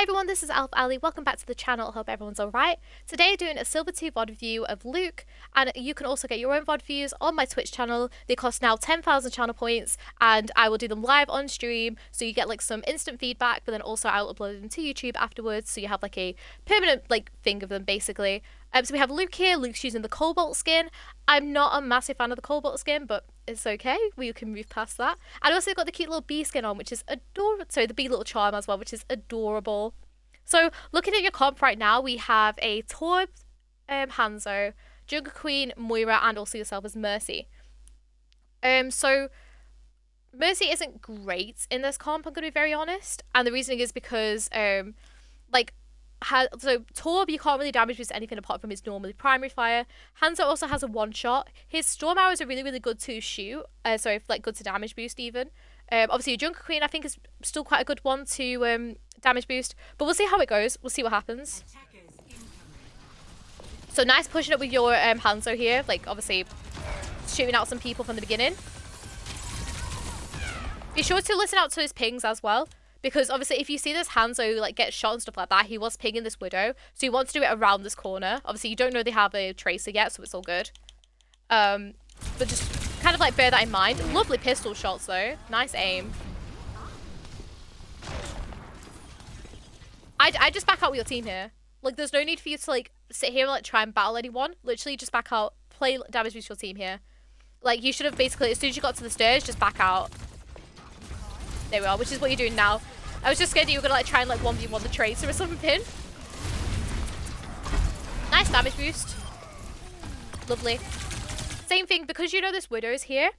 Hi everyone, this is AlphaAli. Welcome back to the channel. I hope everyone's alright. Today doing a Silver 2 VOD review of Luke, and you can also get your own VOD views on my Twitch channel. They cost now 10,000 channel points, and I will do them live on stream, so you get like some instant feedback, but then also I'll upload them to YouTube afterwards, so you have like a permanent like thing of them basically. So we have Luke here. Luke's using the Cobalt skin. I'm not a massive fan of the Cobalt skin, but it's okay. We can move past that. And also got the cute little bee skin on, which is adorable. So the bee little charm as well, which is adorable. So looking at your comp right now, we have a Torb, Hanzo, Jungle Queen, Moira, and also yourself as Mercy. So Mercy isn't great in this comp, I'm going to be very honest. And the reasoning is because, so Torb, you can't really damage boost anything apart from his normally primary fire. Hanzo also has a one shot. His storm arrows are really good to shoot. Good to damage boost even. Obviously your Jungle Queen I think is still quite a good one to damage boost. But we'll see how it goes. We'll see what happens. So nice pushing up with your Hanzo here. Like obviously shooting out some people from the beginning. Be sure to listen out to his pings as well. Because obviously if you see this Hanzo like get shot and stuff like that, he was pinging this Widow. So you want to do it around this corner. Obviously you don't know they have a Tracer yet, so it's all good. But just kind of like bear that in mind. Lovely pistol shots though. Nice aim. I just back out with your team here. Like there's no need for you to like sit here and like try and battle anyone. Literally just back out. Play damage boost your team here. Like you should have basically, as soon as you got to the stairs, just back out. There we are, which is what you're doing now. I was just scared that you were gonna like try and like 1v1 the Tracer or something. Nice damage boost. Lovely. Same thing, because you know this Widow is here,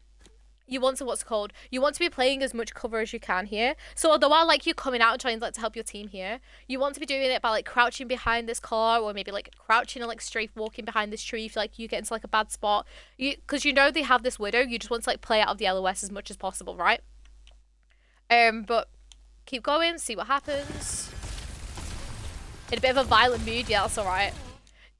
you want to, you want to be playing as much cover as you can here. So although I like you coming out and trying like to help your team here, you want to be doing it by like crouching behind this car, or maybe like crouching and like strafe walking behind this tree if like you get into like a bad spot. Because you know they have this Widow, you just want to like play out of the LOS as much as possible, right? But keep going, see what happens. In a bit of a violent mood, yeah, that's alright.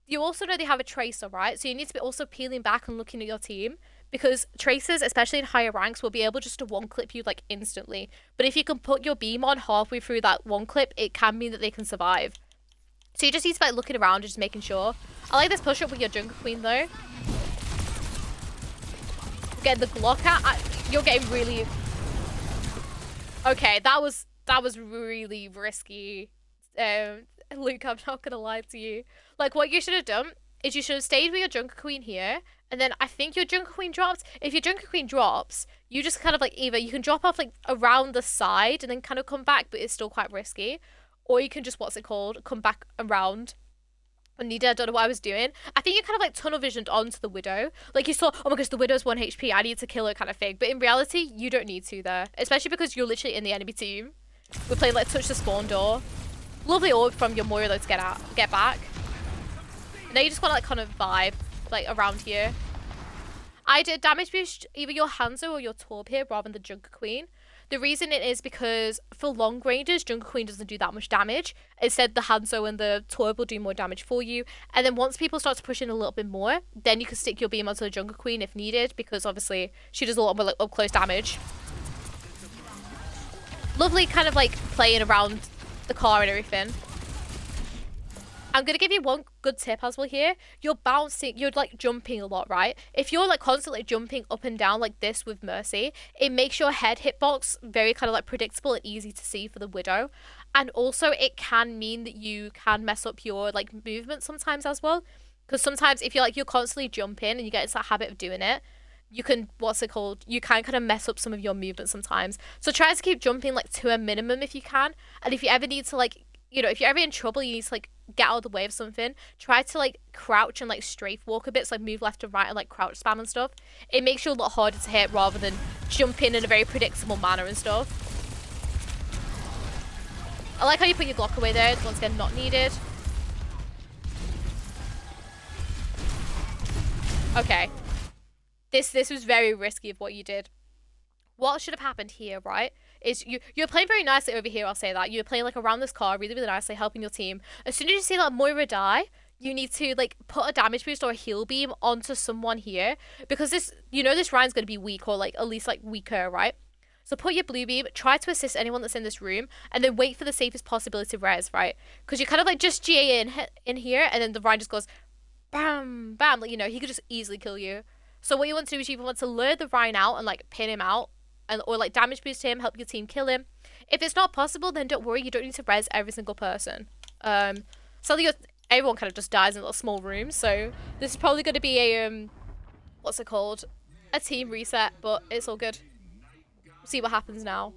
You also know they have a Tracer, right? So you need to be also peeling back and looking at your team, because Tracers, especially in higher ranks, will be able just to one-clip you like instantly. But if you can put your beam on halfway through that one clip, it can mean that they can survive. So you just need to be like looking around and just making sure. I like this push-up with your Jungle Queen though. Get the Glock out. You're getting really... Okay, that was really risky. Luke, I'm not gonna lie to you. Like, what you should have done is you should have stayed with your Jungle Queen here, and then I think your Jungle Queen drops. If your Jungle Queen drops, you just kind of like either you can drop off like around the side and then kind of come back, but it's still quite risky, or you can just come back around. I don't know what I was doing. I think you kind of like tunnel visioned onto the Widow. Like you saw, oh my gosh, the Widow's 1 HP, I need to kill her kind of thing. But in reality, you don't need to there. Especially because you're literally in the enemy team. We're playing like touch the spawn door. Lovely orb from your Moira though to get back. Now you just want to like kind of vibe like around here. I did damage boost either your Hanzo or your Torb here rather than the Jungle Queen. The reason it is because for long ranges, Jungle Queen doesn't do that much damage. Instead, the Hanzo and the Torb will do more damage for you. And then once people start to push in a little bit more, then you can stick your beam onto the Jungle Queen if needed, because obviously she does a lot more like up-close damage. Lovely kind of like playing around the car and everything. I'm going to give you one good tip as well here. You're bouncing, you're like jumping a lot, right? If you're like constantly jumping up and down like this with Mercy, it makes your head hitbox very kind of like predictable and easy to see for the Widow. And also it can mean that you can mess up your like movement sometimes as well. Because sometimes if you're constantly jumping and you get into that habit of doing it, you can, you can kind of mess up some of your movement sometimes. So try to keep jumping like to a minimum if you can. And if you ever need to like, you know, if you're ever in trouble, you need to like get out of the way of something, try to like crouch and like strafe walk a bit, so like move left and right and like crouch spam and stuff. It makes you a lot harder to hit rather than jump in a very predictable manner and stuff. I like how you put your Glock away there, once again not needed. Okay, this was very risky of what you did. What should have happened here, right, is you're playing very nicely over here, I'll say that. You're playing like around this car really nicely, helping your team. As soon as you see that Moira die, you need to like put a damage boost or a heal beam onto someone here, because this, you know, this Ryan's going to be weak, or like at least like weaker, right? So put your blue beam, try to assist anyone that's in this room, and then wait for the safest possibility of res, right? Because you kind of like just GA in here, and then the Ryan just goes bam, bam. Like, you know, he could just easily kill you. So what you want to do is you want to lure the Ryan out and like pin him out, and or like damage boost him, help your team kill him. If it's not possible, then don't worry, you don't need to res every single person. So everyone kind of just dies in little small rooms. So this is probably going to be a what's it called? A team reset, but it's all good. We'll see what happens now.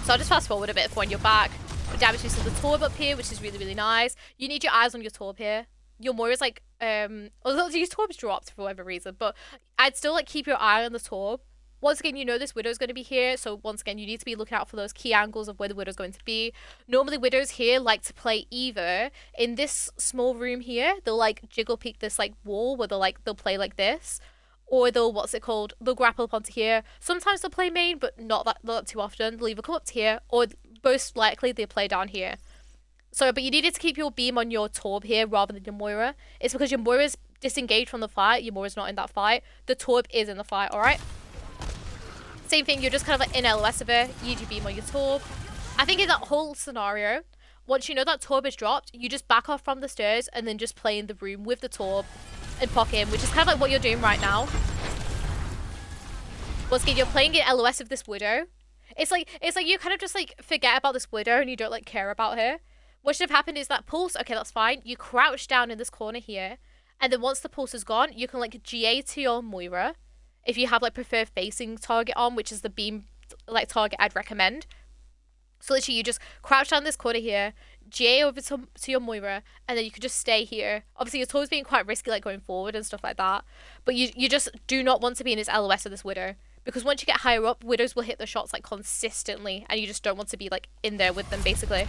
So I'll just fast forward a bit for when you're back. The damage boost to the Torb up here, which is really, really nice. You need your eyes on your Torb here. Your Moira's like, although these Torbs dropped for whatever reason, but I'd still like keep your eye on the Torb. Once again, you know this Widow's going to be here, so once again, you need to be looking out for those key angles of where the Widow's going to be. Normally, Widows here like to play either in this small room here, they'll like jiggle peek this like wall where they'll play like this, or they'll, they'll grapple up onto here. Sometimes they'll play main, but not too often. They'll either come up to here, or most likely they'll play down here. So, but you needed to keep your beam on your Torb here rather than your Moira. It's because your Moira's disengaged from the fight, your Moira's not in that fight. The Torb is in the fight, alright? Same thing, you're just kind of like in LOS of her, you do beam on your Torb. I think in that whole scenario, once you know that Torb is dropped, you just back off from the stairs and then just play in the room with the Torb and pock him, which is kind of like what you're doing right now. Once again, you're playing in LOS of this Widow. It's like you kind of just like forget about this Widow and you don't like care about her. What should have happened is that pulse, okay, that's fine. You crouch down in this corner here, and then once the pulse is gone, you can like GA to your Moira. If you have like preferred facing target on, which is the beam like target I'd recommend. So literally you just crouch down this corner here, GA over to your Moira, and then you can just stay here. Obviously your Tor's being quite risky like going forward and stuff like that. But you just do not want to be in this LOS of this Widow. Because once you get higher up, Widows will hit the shots like consistently, and you just don't want to be like in there with them basically.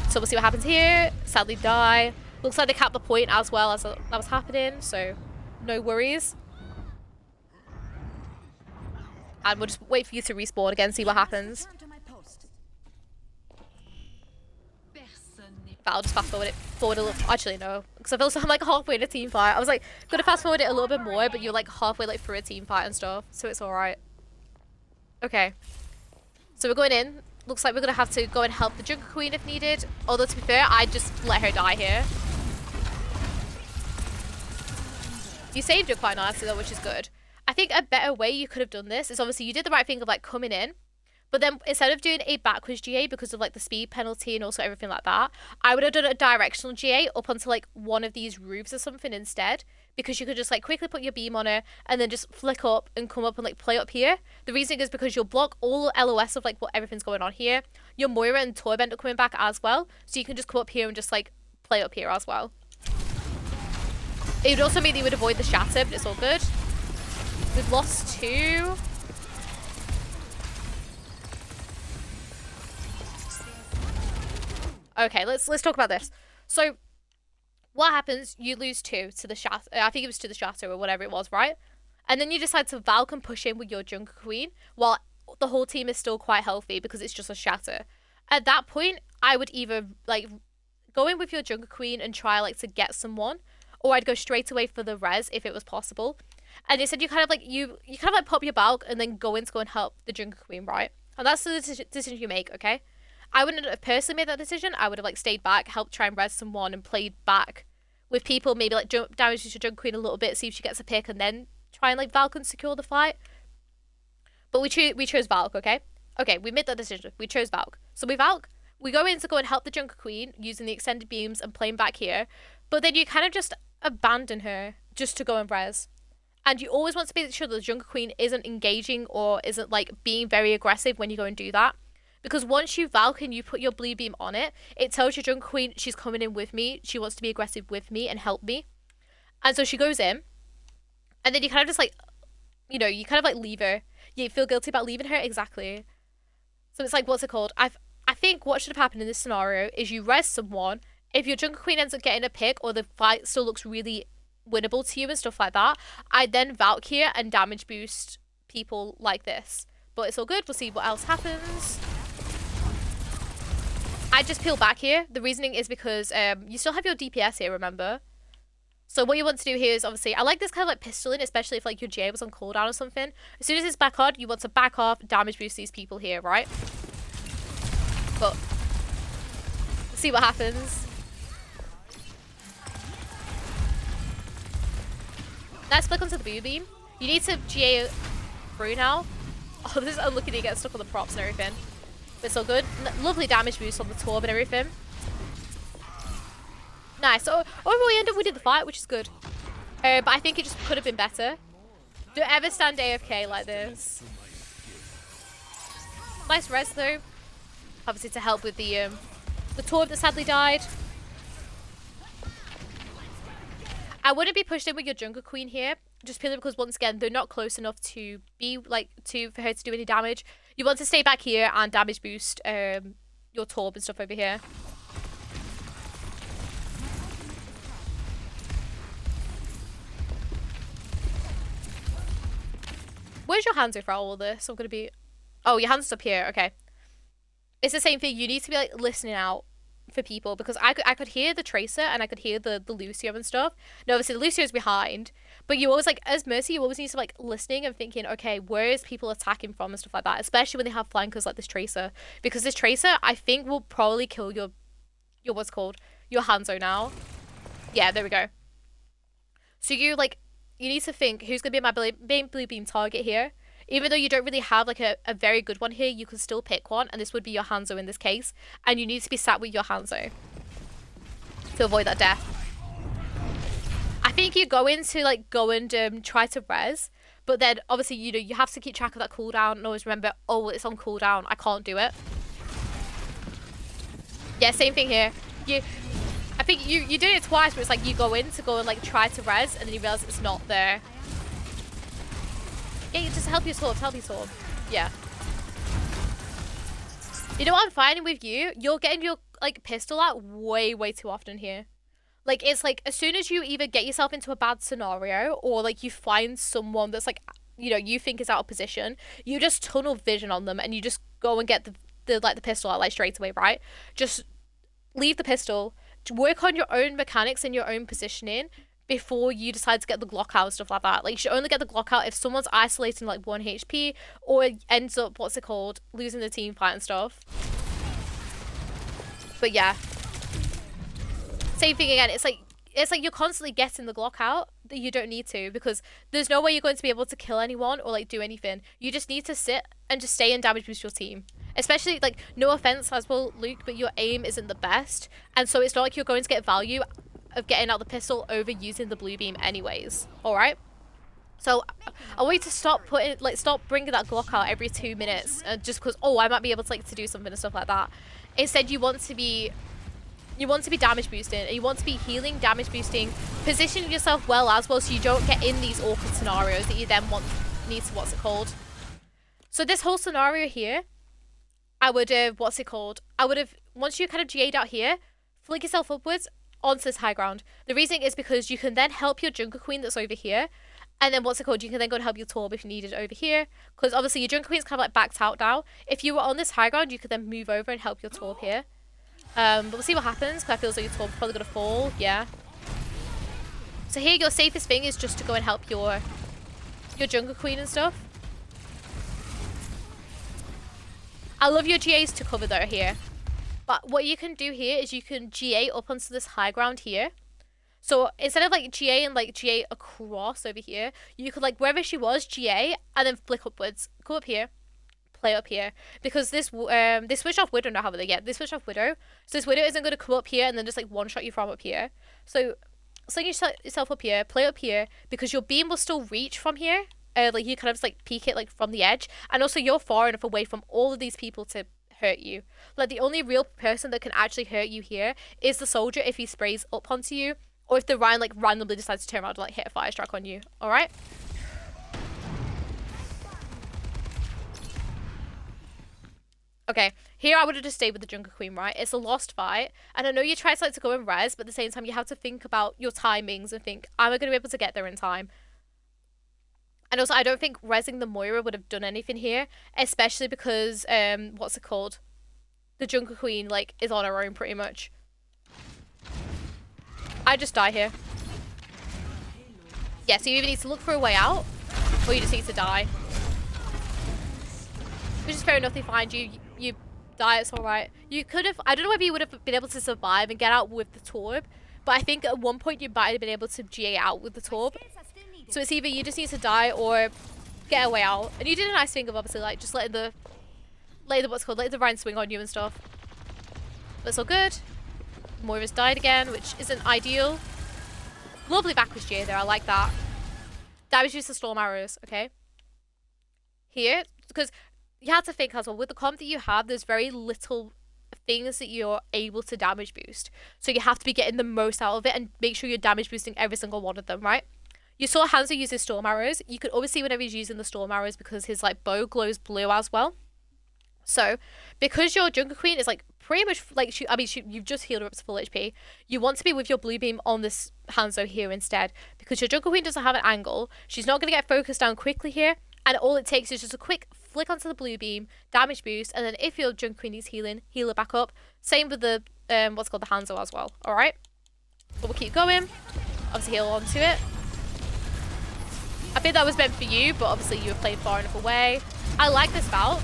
So we'll see what happens here. Sadly die. Looks like they capped the point as well as that was happening, so no worries. And we'll just wait for you to respawn again, see what happens. But I'll just fast forward a little. Actually, no, because I feel so I'm like halfway in a team fight. I was like gonna fast forward it a little bit more, but you're like halfway like through a team fight and stuff, so it's all right. Okay, so we're going in. Looks like we're gonna have to go and help the Jungle Queen if needed. Although to be fair, I'd just let her die here. You saved her quite nicely though, which is good. I think a better way you could have done this is obviously you did the right thing of like coming in, but then instead of doing a backwards GA because of like the speed penalty and also everything like that, I would have done a directional GA up onto like one of these roofs or something instead, because you could just like quickly put your beam on her and then just flick up and come up and like play up here. The reason is because you'll block all LOS of like what everything's going on here. Your Moira and Torb end up coming back as well, so you can just come up here and just like play up here as well. It would also mean that you would avoid the shatter, but it's all good. We've lost 2. Okay, let's talk about this. So, what happens? You lose 2 to the shatter. I think it was to the shatter or whatever it was, right? And then you decide to Valk and push in with your Jungle Queen while the whole team is still quite healthy because it's just a shatter. At that point, I would either like go in with your Jungle Queen and try like to get someone, or I'd go straight away for the res if it was possible. And instead you kind of like you kind of like pop your Valk and then go in to go and help the Jungle Queen, right? And that's the decision you make, okay? I wouldn't have personally made that decision. I would have like stayed back, helped try and res someone, and played back with people, maybe like damage your Jungle Queen a little bit, see if she gets a pick, and then try and like Valk and secure the fight. But we chose Valk, okay? Okay, we made that decision. We chose Valk. So we Valk, we go in to go and help the Jungle Queen using the extended beams and playing back here. But then you kind of just abandon her just to go and res. And you always want to make sure that the Jungle Queen isn't engaging or isn't like being very aggressive when you go and do that. Because once you Valk and you put your blue beam on it, it tells your Jungle Queen she's coming in with me. She wants to be aggressive with me and help me. And so she goes in. And then you kind of just like, you know, you kind of like leave her. You feel guilty about leaving her? Exactly. So it's like, what's it called? I think what should have happened in this scenario is you res someone. If your Jungle Queen ends up getting a pick or the fight still looks really winnable to you and stuff like that, I then Valk here and damage boost people like this. But it's all good. We'll see what else happens. I just peel back here. The reasoning is because you still have your DPS here, remember? So what you want to do here is obviously, I like this kind of like pistoling, especially if like your GA was on cooldown or something. As soon as it's back on, you want to back off, damage boost these people here, right? But see what happens. Nice flick onto the blue beam. You need to GA through now. Oh, this is unlucky to get stuck on the props and everything. But it's all good. Lovely damage boost on the torb and everything. Nice. So overall, we ended up winning the fight, which is good. But I think it just could have been better. Don't ever stand AFK like this. Nice res though. Obviously to help with the torb that sadly died. I wouldn't be pushed in with your jungle queen here, just purely because once again they're not close enough to be like for her to do any damage. You want to stay back here and damage boost your torb and stuff over here. Where's your hands for all this? I'm gonna be. Oh, your hands up here. Okay. It's the same thing. You need to be like listening out for people because I could hear the Tracer and I could hear the Lucio and stuff. No, obviously the Lucio's behind, but you always like as Mercy, you always need to like listening and thinking, okay, where is people attacking from and stuff like that. Especially when they have flankers like this Tracer, because this Tracer I think will probably kill your what's called your Hanzo now. Yeah, there we go. So you need to think who's gonna be my blue beam target here. Even though you don't really have like a very good one here, you can still pick one, and this would be your Hanzo in this case. And you need to be sat with your Hanzo to avoid that death. I think you go in to like go and try to res, but then obviously you have to keep track of that cooldown and always remember, oh, it's on cooldown, I can't do it. Yeah, same thing here. I think you did it twice, but it's like you go in to go and like try to res, and then you realize it's not there. Yeah, just help your sword, Yeah. You know what I'm finding with you? You're getting your like pistol out way too often here. Like it's like as soon as you either get yourself into a bad scenario or like you find someone that's like you think is out of position, you just tunnel vision on them and you just go and get the pistol out like straight away, right? Just leave the pistol, work on your own mechanics and your own positioning before you decide to get the Glock out and stuff like that. Like, you should only get the Glock out if someone's isolating like 1 HP or ends up, losing the team fight and stuff. But yeah. Same thing again. It's like you're constantly getting the Glock out that you don't need to, because there's no way you're going to be able to kill anyone or like do anything. You just need to sit and just stay and damage boost your team. Especially, like, no offense as well, Luke, but your aim isn't the best. And so it's not like you're going to get value of getting out the pistol over using the blue beam anyways. Alright? So I want you to stop bringing that Glock out every 2 minutes just because, oh, I might be able to do something and stuff like that. Instead, you want to be damage boosting, and you want to be healing, damage boosting, positioning yourself well as well, so you don't get in these awkward scenarios that you then need to So this whole scenario here, I would have once you kind of GA'd out here, flick yourself upwards onto this high ground. The reason is because you can then help your jungle queen that's over here, and then you can then go and help your torb if you needed over here, because obviously your jungle queen's kind of like backed out now. If you were on this high ground, you could then move over and help your torb here. But we'll see what happens, because I feel as though your torb's probably gonna fall. Yeah. So here, your safest thing is just to go and help your jungle queen and stuff. I love your GAs to cover though here. But what you can do here is you can GA up onto this high ground here. So instead of like GA and like GA across over here, you could like wherever she was, GA and then flick upwards. Go up here, play up here. Because this switch off Widow, not how they get this switch off Widow. So this Widow isn't gonna come up here and then just like one shot you from up here. So sling yourself up here, play up here, because your beam will still reach from here. Like you kind of just like peek it like from the edge, and also you're far enough away from all of these people to hurt you. Like the only real person that can actually hurt you here is the soldier if he sprays up onto you, or if the Ryan like randomly decides to turn around and like hit a fire strike on you. All right. Okay, here I would have just stayed with the jungle queen, right? It's a lost fight, and I know you try to go and res, but at the same time you have to think about your timings and think, am I going to be able to get there in time? And also, I don't think resing the Moira would have done anything here, especially because, the jungle queen, is on her own pretty much. I just die here. Yeah, so you either need to look for a way out, or you just need to die. Which is fair enough, they find you, you die, it's alright. You could have, I don't know whether you would have been able to survive and get out with the Torb, but I think at one point you might have been able to GA out with the Torb. So it's either you just need to die or get a way out. And you did a nice thing of obviously like just letting the letting the Rhine swing on you and stuff. But it's all good. Moira's died again, which isn't ideal. Lovely backwards GA there, I like that. Damage use to Storm Arrows, okay? Here, because you have to think as well, with the comp that you have, there's very little things that you're able to damage boost. So you have to be getting the most out of it and make sure you're damage boosting every single one of them, right? You saw Hanzo use his Storm Arrows. You could always see whenever he's using the Storm Arrows because his like bow glows blue as well. So, because your Jungle Queen is like pretty much like, you've just healed her up to full HP, you want to be with your blue beam on this Hanzo here instead. Because your Jungle Queen doesn't have an angle, she's not going to get focused down quickly here, and all it takes is just a quick flick onto the blue beam, damage boost, and then if your Jungle Queen needs healing, heal her back up. Same with the, what's called the Hanzo as well, alright? But we'll keep going. Obviously heal onto it. I think that was meant for you, but obviously you were playing far enough away. I like this Valk.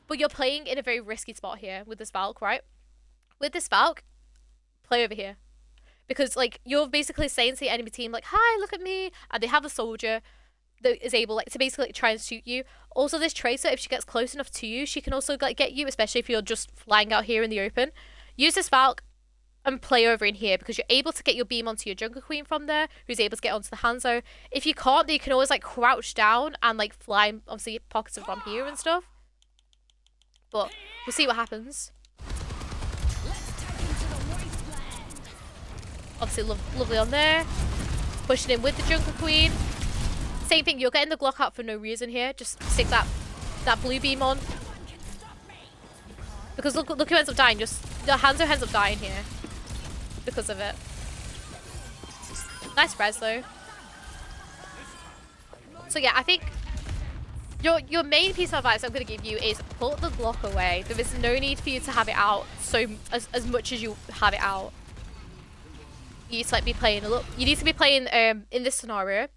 But you're playing in a very risky spot here with this Valk, right? With this Valk, play over here. Because, like, you're basically saying to the enemy team, like, hi, look at me. And they have a soldier that is able, like, to basically like, try and shoot you. Also, this Tracer, if she gets close enough to you, she can also, like, get you, especially if you're just flying out here in the open. Use this Valk and play over in here because you're able to get your beam onto your Jungle Queen from there, who's able to get onto the Hanzo. If you can't, then you can always, like, crouch down and, like, fly, obviously, pockets of from here and stuff. But we'll see what happens. Obviously, lovely on there. Pushing in with the Jungle Queen. Same thing, you're getting the Glock out for no reason here. Just stick that blue beam on. Because look who ends up dying. Just the Hanzo ends up dying here because of it. Nice res though. So yeah, I think your main piece of advice I'm going to give you is put the Glock away. There is no need for you to have it out as much as you have it out. You need to like be playing you need to be playing in this scenario.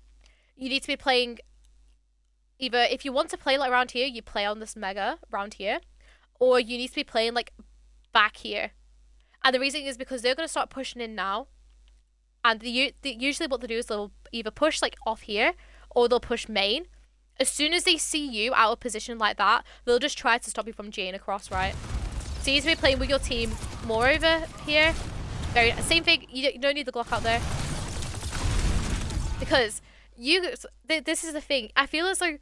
You need to be playing either if you want to play like around here, you play on this mega around here, or you need to be playing like back here. And the reason is because they're going to start pushing in now. And usually what they do is they'll either push like off here or they'll push main. As soon as they see you out of position like that, they'll just try to stop you from Jane across, right? So you need to be playing with your team more over here. Same thing, you don't need the Glock out there. Because this is the thing. I feel as though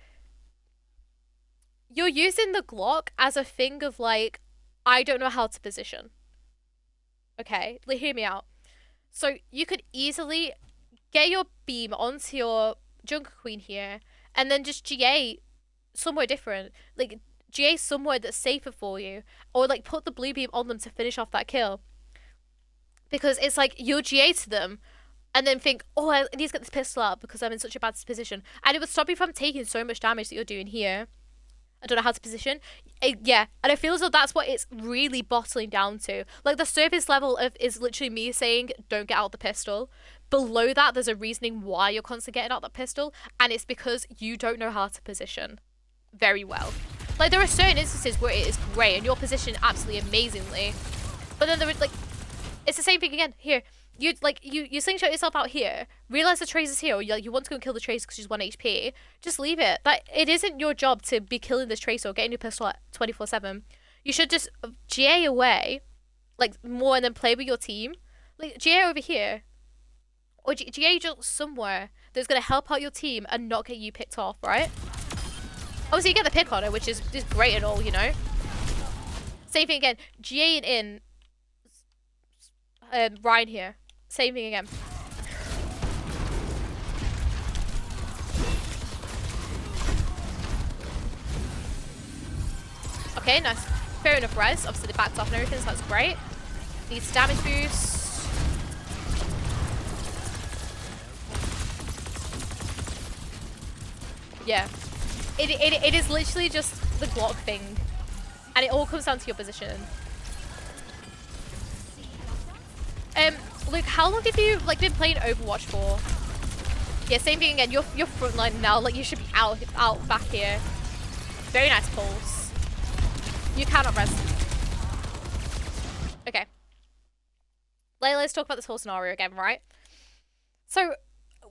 you're using the Glock as a thing of like, I don't know how to position. Okay, hear me out. So you could easily get your beam onto your Jungle Queen here, and then just GA somewhere different. Like, GA somewhere that's safer for you. Or, like, put the blue beam on them to finish off that kill. Because it's like, you'll GA to them, and then think, oh, I need to get this pistol out because I'm in such a bad position. And it would stop you from taking so much damage that you're doing here. I don't know how to position. Yeah, and I feel as though that's what it's really bottling down to. Like, the surface level is literally me saying, don't get out the pistol. Below that, there's a reasoning why you're constantly getting out that pistol, and it's because you don't know how to position very well. Like, there are certain instances where it is great, and you're positioned absolutely amazingly. But then there is, like, it's the same thing again. Here, you slingshot yourself out here, realize the Tracer's here, or you want to go and kill the Tracer because she's 1 HP, just leave it. It isn't your job to be killing this Tracer or getting your pistol at 24/7. You should just GA away, like, more, and then play with your team. Like, GA over here, or GA just somewhere that's going to help out your team and not get you picked off, right? Obviously, you get the pick on her, which is great and all, you know? Same thing again, GAing in Ryan here. Same thing again. Okay, nice. Fair enough res. Obviously, they backed off and everything, so that's great. Needs damage boost. Yeah. It is literally just the Glock thing. And it all comes down to your position. Luke, how long have you been playing Overwatch for? Yeah, same thing again. You're frontline now. Like, you should be out back here. Very nice pulse. You cannot res. Okay. Let's talk about this whole scenario again, right? So,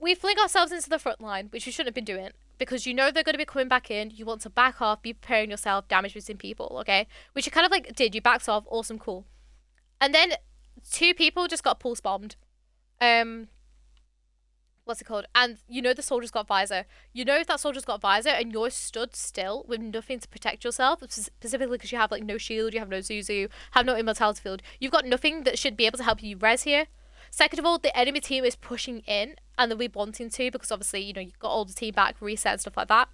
we fling ourselves into the front line, which you shouldn't have been doing, because you know they're going to be coming back in. You want to back off, be preparing yourself, damage boosting people, okay? Which you kind of like did. You backed off, awesome, cool. And then 2 people just got pulse bombed. What's it called? And you know the soldier's got visor. You know if that soldier's got visor and you're stood still with nothing to protect yourself, specifically because you have like no shield, you have no Zuzu, have no immortality field. You've got nothing that should be able to help you res here. Second of all, the enemy team is pushing in and they'll be wanting to because obviously, you know, you've got all the team back, reset and stuff like that.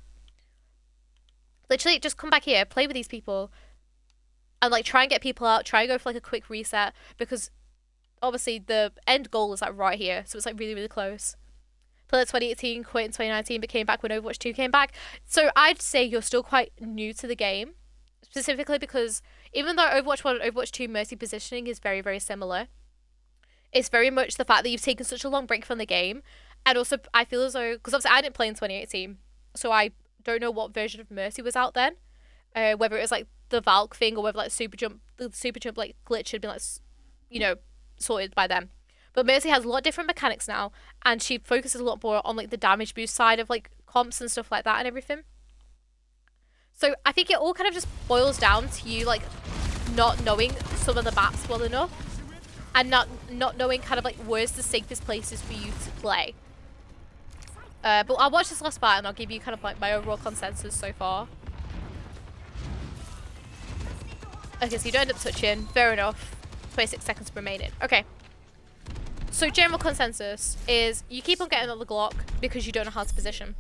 Literally, just come back here, play with these people and like try and get people out, try and go for like a quick reset because obviously the end goal is like right here. So it's like really, really close. Played 2018, quit in 2019, but came back when Overwatch 2 came back. So I'd say you're still quite new to the game, specifically because even though Overwatch 1 and Overwatch 2 Mercy positioning is very, very similar, it's very much the fact that you've taken such a long break from the game. And also, I feel as though, because obviously I didn't play in 2018, so I don't know what version of Mercy was out then. Whether it was like the Valk thing or whether like the super jump like glitch had been like, you know, sorted by them. But Mercy has a lot of different mechanics now, and she focuses a lot more on like the damage boost side of like comps and stuff like that and everything. So I think it all kind of just boils down to you like not knowing some of the maps well enough, and not knowing kind of like where's the safest places for you to play. But I'll watch this last part and I'll give you kind of like my overall consensus so far. Okay, so you don't end up touching. Fair enough. 26 seconds remaining. Okay. So general consensus is you keep on getting on the Glock because you don't know how to position.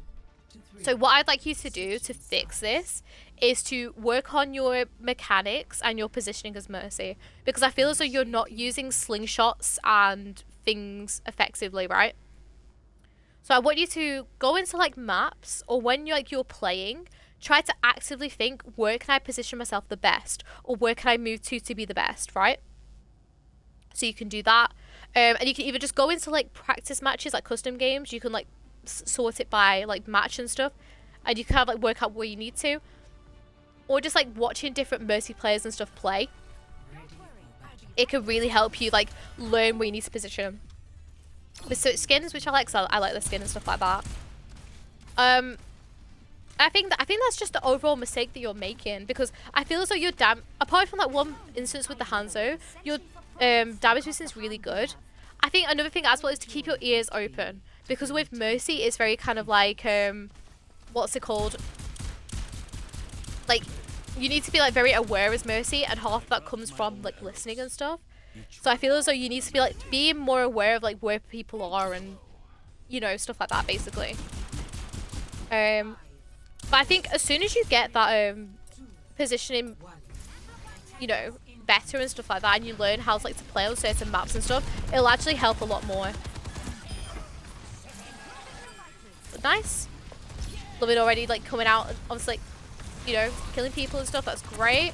So what I'd like you to do to fix this is to work on your mechanics and your positioning as Mercy. Because I feel as though you're not using slingshots and things effectively, right? So I want you to go into like maps, or when you're playing, try to actively think, where can I position myself the best? Or where can I move to be the best, right? So you can do that. And you can either just go into like practice matches, like custom games. You can like sort it by like match and stuff, and you can kind of like work out where you need to, or just like watching different Mercy players and stuff play. It can really help you like learn where you need to position. With certain skins, which I like, so I like the skin and stuff like that. I think that's just the overall mistake that you're making, because I feel as though you're apart from like one instance with the Hanzo, your damage boosting is really good. I think another thing as well is to keep your ears open, because with Mercy it's very kind of like what's it called, like you need to be like very aware as Mercy, and half of that comes from like listening and stuff. So I feel as though you need to be like being more aware of like where people are and, you know, stuff like that basically. But I think as soon as you get that positioning, you know, better and stuff like that, and you learn how to like to play on certain maps and stuff, it'll actually help a lot more. But nice. Love it already, like coming out, obviously, like, you know, killing people and stuff. That's great.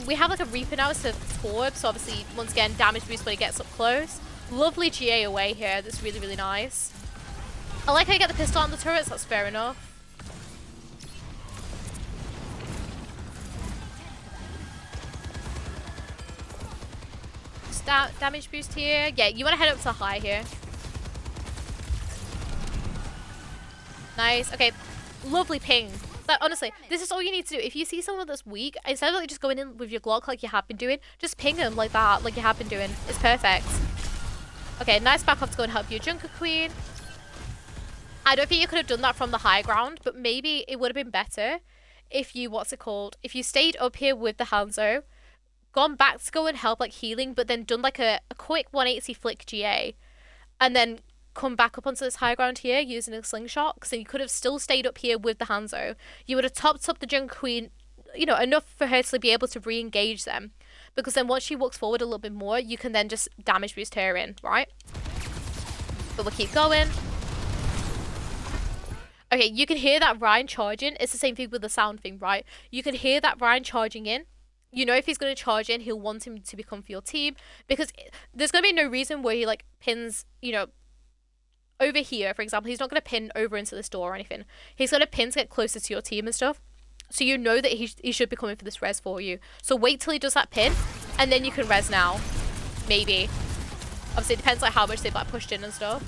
We have like a Reaper now, it's a Torb, so obviously once again damage boost when it gets up close. Lovely GA away here. That's really, really nice. I like how you get the pistol on the turrets. That's fair enough. Damage boost here. Yeah, you want to head up to high here. Nice. Okay, lovely ping. But honestly, this is all you need to do. If you see someone that's weak, instead of like just going in with your Glock like you have been doing, just ping them like that, like you have been doing. It's perfect. Okay, nice back off to go and help your Junker Queen. I don't think you could have done that from the high ground, but maybe it would have been better if you, if you stayed up here with the Hanzo, gone back to go and help like healing, but then done like a quick 180 flick GA, and then come back up onto this high ground here using a slingshot. So you could have still stayed up here with the Hanzo. You would have topped up the Junker Queen, you know, enough for her to be able to re-engage them, because then once she walks forward a little bit more, you can then just damage boost her in, right? But we'll keep going. Okay, you can hear that Ryan charging. It's the same thing with the sound thing, right? You can hear that Ryan charging in. You know if he's going to charge in, he'll want him to become for your team, because there's going to be no reason where he like pins, you know, over here, for example, he's not going to pin over into this door or anything. He's going to pin to get closer to your team and stuff. So you know that he should be coming for this res for you. So wait till he does that pin, and then you can res now. Maybe. Obviously, it depends like how much they've like pushed in and stuff.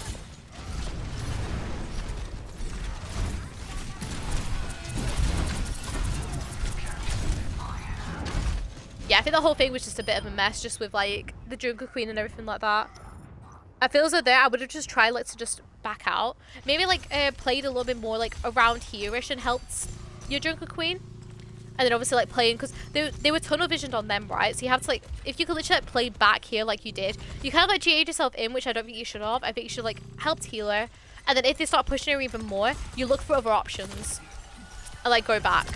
Yeah, I think the whole thing was just a bit of a mess, just with like the Jungle Queen and everything like that. I feel as though there I would have just tried like to just back out. Maybe like played a little bit more like around here-ish and helped your Jungle Queen. And then obviously like playing, because they were tunnel visioned on them, right? So you have to like, if you could literally like play back here like you did, you kind of like GA'd yourself in, which I don't think you should have. I think you should like helped heal her. And then if they start pushing her even more, you look for other options. And like go back.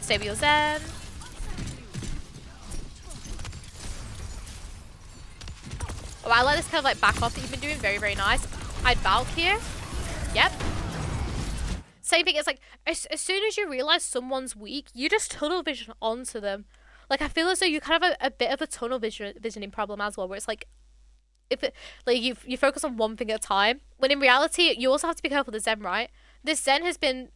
Stay with your Zen. Oh, I like this kind of like back off that you've been doing. Very, very nice. I'd Valk here. Yep. Same thing, it's like, as soon as you realize someone's weak, you just tunnel vision onto them. Like, I feel as though you kind of have a bit of a tunnel visioning problem as well, where it's like, if it, like, you focus on one thing at a time, when in reality, you also have to be careful with the Zen, right? This Zen has been,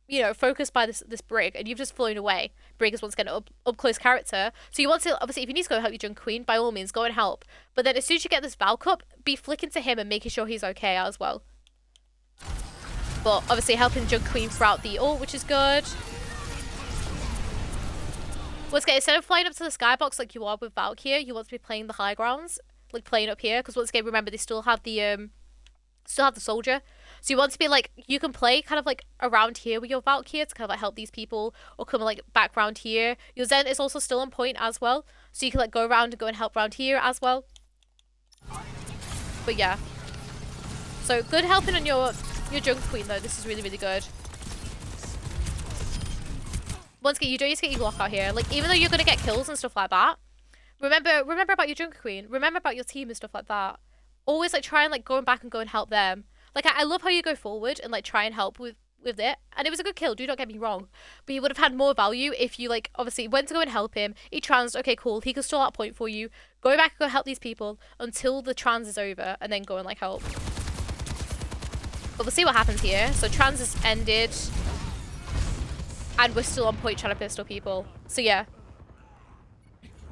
you know, focused by this Brig, and you've just flown away. Brig is once again an up-close character, so you want to, obviously, if you need to go help your Jungle Queen, by all means, go and help. But then as soon as you get this Valk up, be flicking to him and making sure he's okay as well. But obviously helping Jungle Queen throughout the ult, which is good. Once again, instead of flying up to the skybox like you are with Valk here, you want to be playing the high grounds, like playing up here. Because once again, remember they still have the soldier, so you want to be like, you can play kind of like around here with your Valk here to kind of like help these people, or come like back around here. Your Zen is also still on point as well, so you can like go around and go and help around here as well. But yeah, so good helping on your Jungle Queen though. This is really, really good. Once again, you don't need to get your Glock out here. Like, even though you're gonna get kills and stuff like that, remember about your Jungle Queen. Remember about your team and stuff like that. Always like try and like going back and go and help them. Like, I love how you go forward and like try and help with it. And it was a good kill, do not get me wrong. But you would have had more value if you like obviously went to go and help him. He transed, okay, cool. He could still out point for you. Go back and go help these people until the trans is over, and then go and like help. But we'll see what happens here. So trans is ended. And we're still on point trying to pistol people. So yeah.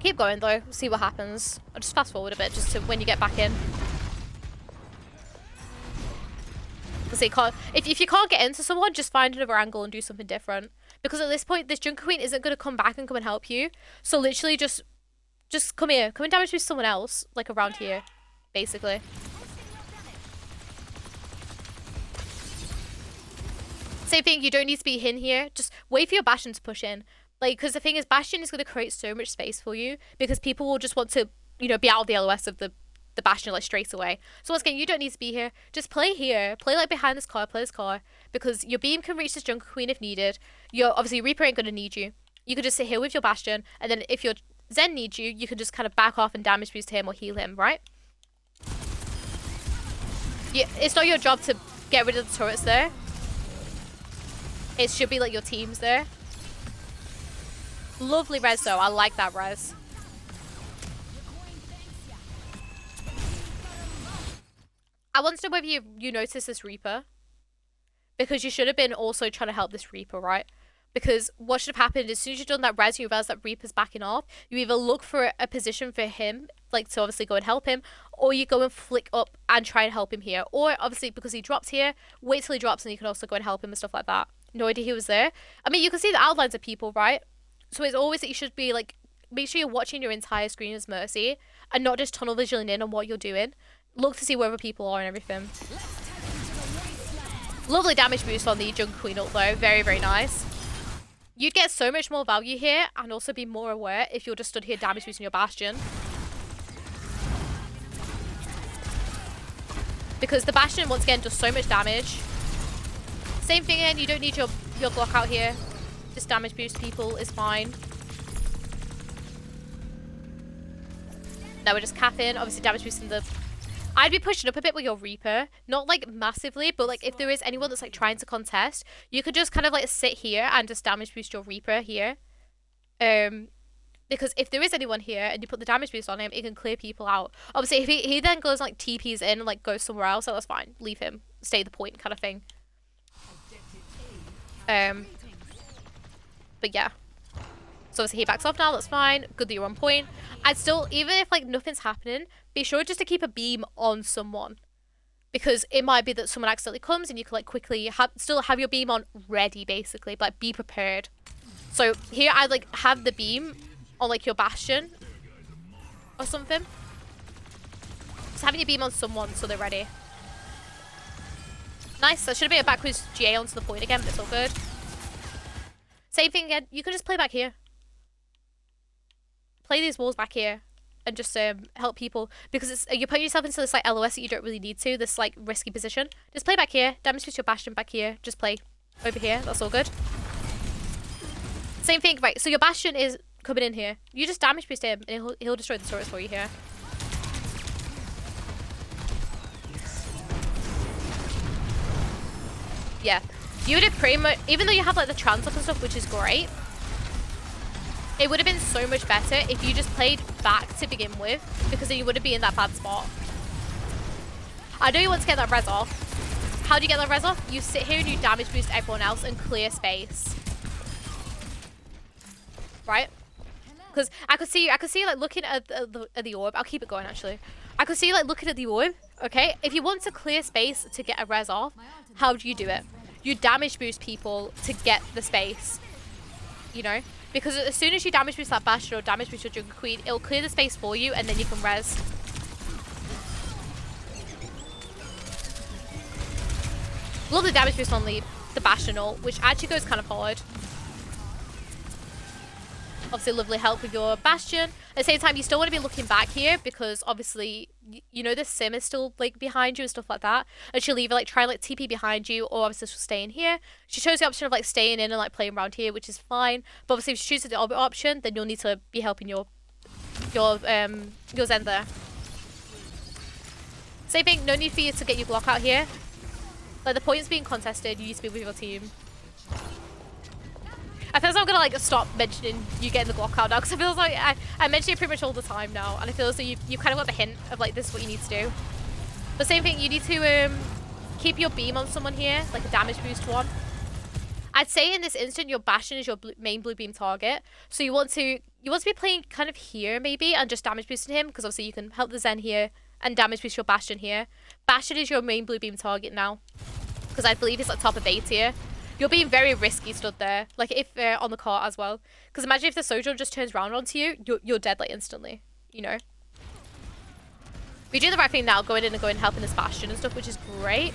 Keep going though. See what happens. I'll just fast forward a bit just to when you get back in. Let's see, if you can't get into someone, just find another angle and do something different. Because at this point, this Jungle Queen isn't going to come back and come and help you. So literally just come here. Come and damage with someone else. Like around here. Basically. Same thing, you don't need to be in here. Just wait for your Bastion to push in. Like, because the thing is, Bastion is going to create so much space for you. Because people will just want to, you know, be out of the LOS of the Bastion, like, straight away. So once again, you don't need to be here. Just play here. Play, like, behind this car. Play this car. Because your beam can reach this Jungle Queen if needed. Obviously, Reaper ain't going to need you. You could just sit here with your Bastion. And then if your Zen needs you, you can just kind of back off and damage boost him or heal him, right? Yeah, it's not your job to get rid of the turrets there. It should be like your team's there. Lovely res though. I like that res. I want to know whether you noticed this Reaper. Because you should have been also trying to help this Reaper, right? Because what should have happened, as soon as you've done that res, you realize that Reaper's backing off. You either look for a position for him, like to obviously go and help him, or you go and flick up and try and help him here. Or obviously because he drops here, wait till he drops and you can also go and help him and stuff like that. No idea he was there. I mean, you can see the outlines of people, right? So it's always that you should be like, make sure you're watching your entire screen as Mercy and not just tunnel visioning in on what you're doing. Look to see where other people are and everything. Lovely damage boost on the Jungle Queen ult though. Very, very nice. You'd get so much more value here and also be more aware if you're just stood here damage boosting your Bastion. Because the Bastion, once again, does so much damage. Same thing again, you don't need your Glock out here. Just damage boost people is fine. Now we're just capping, obviously damage boosting the... I'd be pushing up a bit with your Reaper. Not like massively, but like if there is anyone that's like trying to contest, you could just kind of like sit here and just damage boost your Reaper here. Because if there is anyone here and you put the damage boost on him, it can clear people out. Obviously, if he then goes like TPs in and like goes somewhere else, so that's fine. Leave him. Stay the point kind of thing. But yeah. So obviously he backs off now, that's fine. Good that you're on point. I'd still, even if like nothing's happening, be sure just to keep a beam on someone. Because it might be that someone accidentally comes and you can like quickly still have your beam on ready basically. But like, be prepared. So here I'd like have the beam on like your bastion or something. Just having your beam on someone so they're ready. Nice, that should have been a backwards GA onto the point again, but it's all good. Same thing again, you can just play back here. Play these walls back here and just help people. Because you're putting yourself into this like LOS that you don't really need to, this like risky position. Just play back here, damage boost your bastion back here, just play over here, that's all good. Same thing, right, so your bastion is coming in here. You just damage boost him and he'll destroy the turrets for you here. Yeah, you would have pretty much, even though you have like the trans up and stuff, which is great, it would have been so much better if you just played back to begin with, because then you wouldn't be in that bad spot. I know you want to get that res off. How do you get that res off? You sit here and you damage boost everyone else and clear space. Right? Because I could see like looking at the orb. I'll keep it going actually. I could see like looking at the orb. Okay, if you want to clear space to get a res off, how do you do it? You damage boost people to get the space. You know? Because as soon as you damage boost that bastion or damage boost your jungle queen, it'll clear the space for you and then you can res. Love the damage boost on the bastion ult, which actually goes kind of hard. Obviously lovely help with your bastion. At the same time, you still want to be looking back here because obviously, you know, the sim is still like behind you and stuff like that. And she'll either like try like TP behind you or obviously she'll stay in here. She shows the option of like staying in and like playing around here, which is fine. But obviously if she chooses the other option, then you'll need to be helping your Zen there. Same thing, no need for you to get your Glock out here. Like the point's being contested, you need to be with your team. I feel like I'm gonna like stop mentioning you getting the Glock out now because I feel like I mention it pretty much all the time now, and I feel as though you kind of got the hint of like this is what you need to do. But same thing, you need to keep your beam on someone here, like a damage boost one. I'd say in this instant your bastion is your main blue beam target, so you want to be playing kind of here maybe and just damage boosting him because obviously you can help the Zen here and damage boost your bastion here. Bastion is your main blue beam target now because I believe it's like top of A tier. You're being very risky stood there, like if on the cart as well. Because imagine if the Sojourn just turns around onto you, you're dead like instantly, you know. We're doing the right thing now, going in and helping this bastion and stuff, which is great.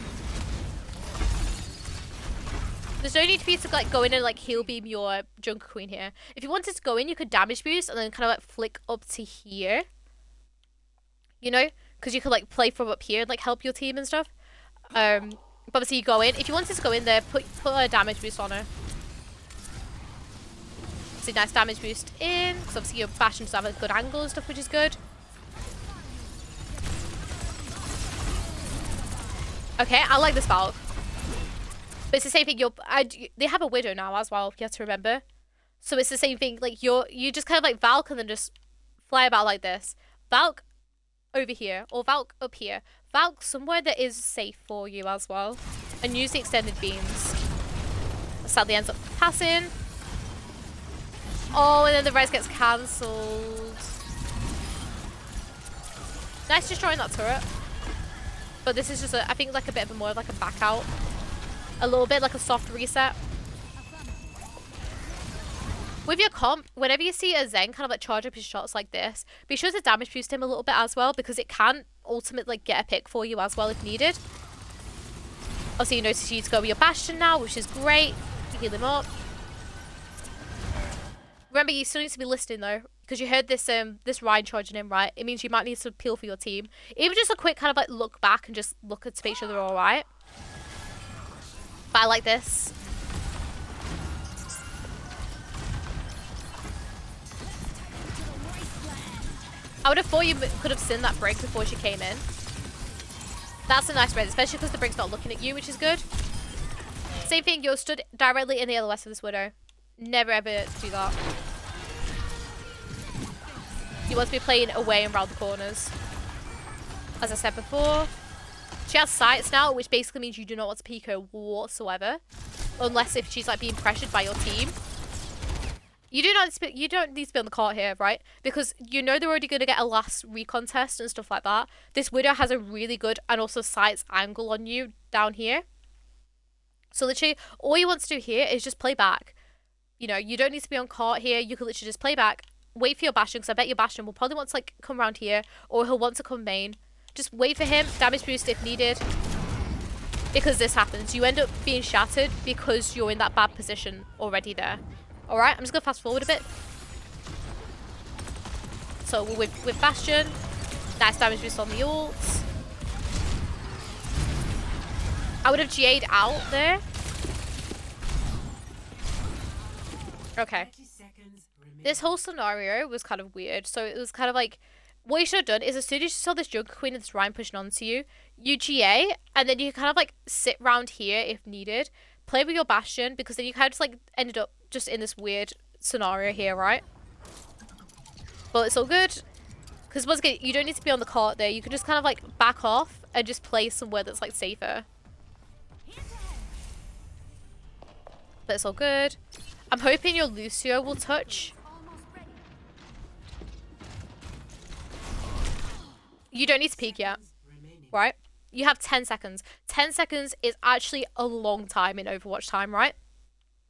There's no need for you to like go in and like heal beam your jungle queen here. If you wanted to go in, you could damage boost and then kind of like flick up to here. You know, because you could like play from up here and like help your team and stuff. But obviously you go in. If you wanted to go in there, put a damage boost on her. So nice damage boost in. Because obviously your bastion does have a good angle and stuff, which is good. Okay, I like this Valk. But it's the same thing. They have a Widow now as well, you have to remember. So it's the same thing. Like you just kind of like Valk and then just fly about like this. Valk over here or Valk up here. Valk somewhere that is safe for you as well. And use the extended beams. Sadly ends up passing. Oh, and then the res gets cancelled. Nice destroying that turret. But this is just, I think, like a bit of a more of like a back out. A little bit like a soft reset. With your comp, whenever you see a Zen kind of like charge up his shots like this, be sure to damage boost him a little bit as well because it can ultimately like, get a pick for you as well if needed. Obviously, you notice you need to go with your Bastion now, which is great. Heal him up. Remember, you still need to be listening though, because you heard this this Ryan charging in, right? It means you might need to peel for your team. Even just a quick kind of like look back and just look to make sure they're all right. But I like this. I would have thought you could have seen that break before she came in. That's a nice res, especially because the break's not looking at you, which is good. Same thing, you're stood directly in the LOS of this Widow. Never ever do that. She wants to be playing away and around the corners. As I said before, she has sights now, which basically means you do not want to peek her whatsoever. Unless if she's like being pressured by your team. You don't need to be on the court here, right? Because you know they're already going to get a last recon test and stuff like that. This Widow has a really good and also sights angle on you down here. So literally, all you want to do here is just play back. You know, you don't need to be on court here. You can literally just play back. Wait for your Bastion, because I bet your Bastion will probably want to like come around here. Or he'll want to come main. Just wait for him. Damage boost if needed. Because this happens. You end up being shattered because you're in that bad position already there. Alright, I'm just going to fast forward a bit. So with Bastion, nice damage boost on the ults. I would have GA'd out there. Okay. This whole scenario was kind of weird. So it was kind of like, what you should have done is as soon as you saw this Jungle Queen and this Ryan pushing onto you, you GA, and then you kind of like sit round here if needed. Play with your Bastion, because then you kind of just like ended up just in this weird scenario here, right? But it's all good. Because once again, you don't need to be on the court there. You can just kind of like back off and just play somewhere that's like safer. But it's all good. I'm hoping your Lucio will touch. You don't need to peek yet, right? You have 10 seconds. 10 seconds is actually a long time in Overwatch time, right?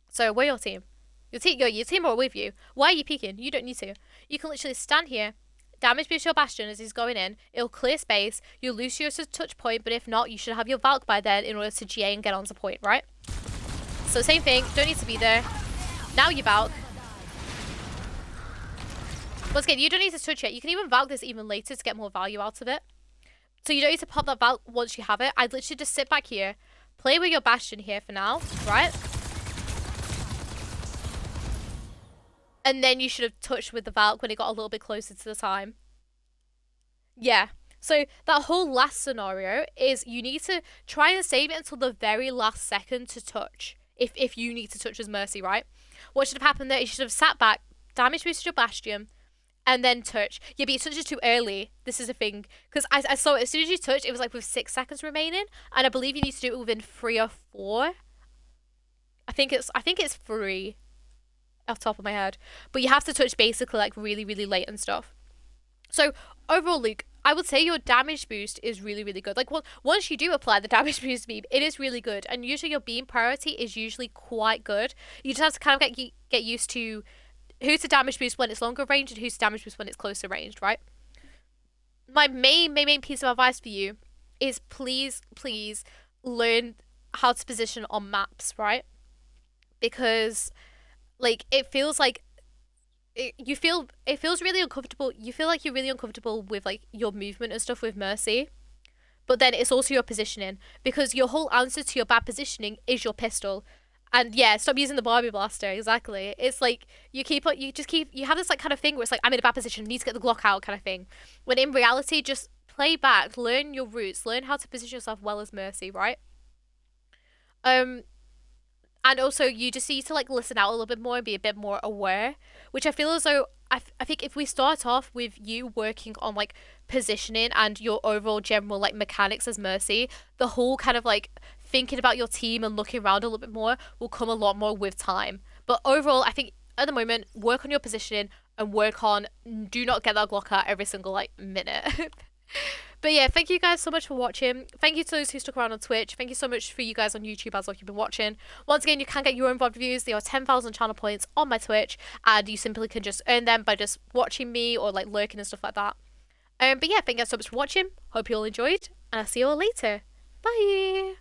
So where your team? Your team are with you. Why are you peeking? You don't need to. You can literally stand here, damage boost your Bastion as he's going in. It'll clear space. Your Lucio's a touch point, but if not, you should have your Valk by then in order to GA and get onto point, right? So same thing. Don't need to be there. Now you Valk. Once again, you don't need to touch it. You can even Valk this even later to get more value out of it. So you don't need to pop that Valk once you have it. I'd literally just sit back here, play with your Bastion here for now, right? And then you should have touched with the Valk when it got a little bit closer to the time. Yeah. So that whole last scenario is you need to try and save it until the very last second to touch. If you need to touch as Mercy, right? What should have happened there is you should have sat back, damage boosted your Bastion, and then touch. Yeah, but you touched it too early. This is a thing. Because I saw it, as soon as you touched, it was like with 6 seconds remaining. And I believe you need to do it within 3 or 4. I think it's 3 off the top of my head. But you have to touch basically like really, really late and stuff. So overall, Luke, I would say your damage boost is really, really good. Like once you do apply the damage boost beam, it is really good. And usually your beam priority is usually quite good. You just have to kind of get used to who's to damage boost when it's longer range and who's to damage boost when it's closer range, right? My main piece of advice for you is please learn how to position on maps, right? Because like it feels really uncomfortable. You feel like you're really uncomfortable with like your movement and stuff with Mercy. But then it's also your positioning, because your whole answer to your bad positioning is your pistol. And yeah, stop using the Barbie blaster. Exactly. It's like you have this like kind of thing where it's like, I'm in a bad position, need to get the Glock out kind of thing. When in reality, just play back, learn your routes, learn how to position yourself well as Mercy, right? And also you just need to like listen out a little bit more and be a bit more aware, which I feel as though I think if we start off with you working on like positioning and your overall general like mechanics as Mercy, the whole kind of like thinking about your team and looking around a little bit more will come a lot more with time. But overall, I think at the moment, work on your positioning and work on do not get that Glock out every single like minute. But yeah, thank you guys so much for watching. Thank you to those who stuck around on Twitch. Thank you so much for you guys on YouTube as well you've been watching. Once again, you can get your own VOD views. There are 10,000 channel points on my Twitch, and you simply can just earn them by just watching me or like lurking and stuff like that. But yeah, thank you guys so much for watching. Hope you all enjoyed, and I'll see you all later. Bye.